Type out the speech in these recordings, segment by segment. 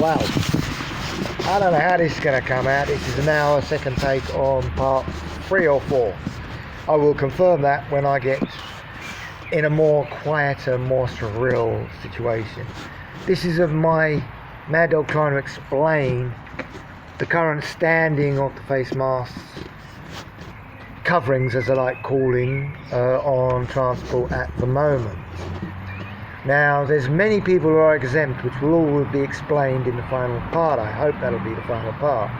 Wow. I don't know how this is going to come out. This is now a second take on part 3 or 4. I will confirm that when I get in a more quieter, more surreal situation. This is of my Maddog trying to explain the current standing of the face masks, coverings as I like calling, on transport at the moment. Now, there's many people who are exempt, which will all be explained in the final part. I hope that'll be the final part.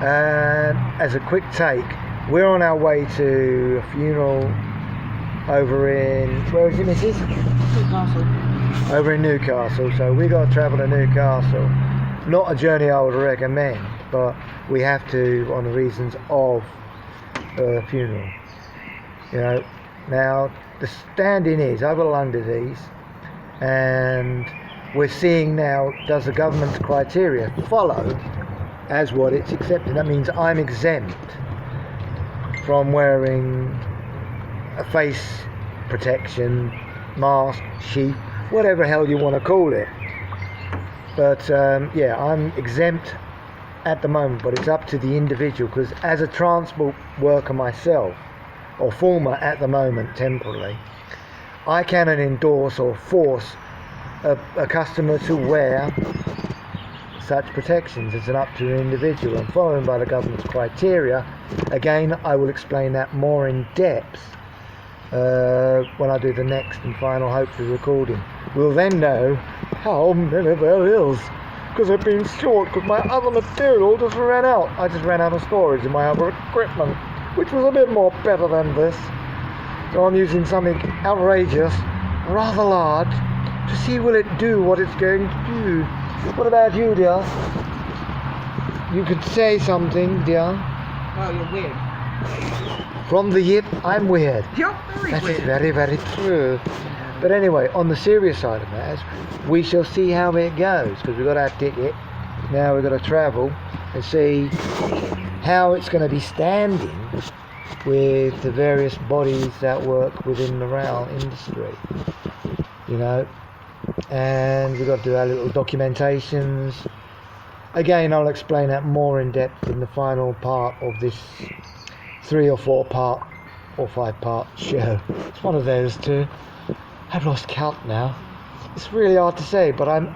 As a quick take, we're on our way to a funeral over in, where is it, Mrs? Newcastle. Over in Newcastle. So we got to travel to Newcastle. Not a journey I would recommend, but we have to on the reasons of a funeral. You know, now the stand-in is, I've got lung disease, and we're seeing now, does the government's criteria follow as what it's accepted? That means I'm exempt from wearing a face protection, mask, sheath, whatever hell you want to call it. But yeah, I'm exempt at the moment, but it's up to the individual, because as a transport worker myself, or former at the moment temporarily, I cannot endorse or force a customer to wear such protections. It's up to an individual and following by the government's criteria. Again, I will explain that more in depth when I do the next and final, hopefully, recording. We'll then know how many there is, because I've been short because my other material just ran out. I just ran out of storage in my other equipment, which was a bit more better than this. So I'm using something outrageous, rather large, to see will it do what it's going to do. What about you, dear? You could say something, dear. Oh, you're weird. From the yip, I'm weird. You're very That weird. is very, very true. But anyway, on the serious side of matters, we shall see how it goes, because we've got our ticket. Now we've got to travel and see how it's going to be standing with the various bodies that work within the rail industry, you know. And we've got to do our little documentations. Again, I'll explain that more in depth in the final part of this 3 or 4 part or 5 part show. It's one of those two. I've lost count now. It's really hard to say, but I'm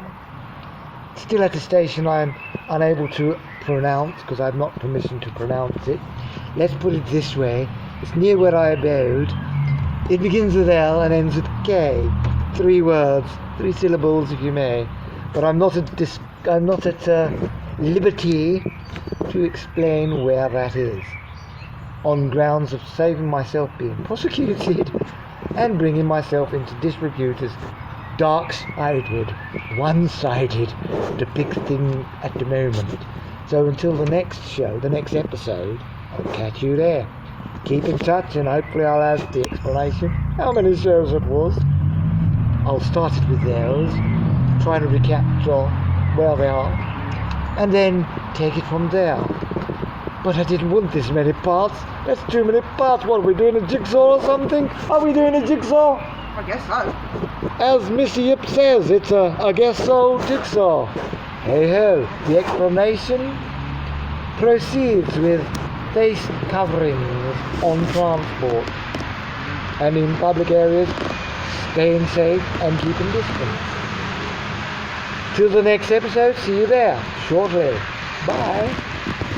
still at the station I'm unable to pronounce, because I've not permission to pronounce it. Let's put it this way. It's near where I abode. It begins with L and ends with K. 3 words, 3 syllables if you may. But I'm not at liberty to explain where that is, on grounds of saving myself being prosecuted and bringing myself into disrepute as dark-sided, one-sided, the big thing at the moment. So until the next show, the next episode, I'll catch you there. Keep in touch, and hopefully I'll have the explanation how many shows it was. I'll start it with those, trying to recapture where they are, and then take it from there. But I didn't want this many parts. That's too many parts. What, are we doing, a jigsaw or something? Are we doing a jigsaw? I guess so. As Mr. Yip says, it's a I guess so jigsaw. Hey ho, the explanation proceeds with face coverings on transport and in public areas, staying safe and keeping distance. Till the next episode, see you there shortly. Bye.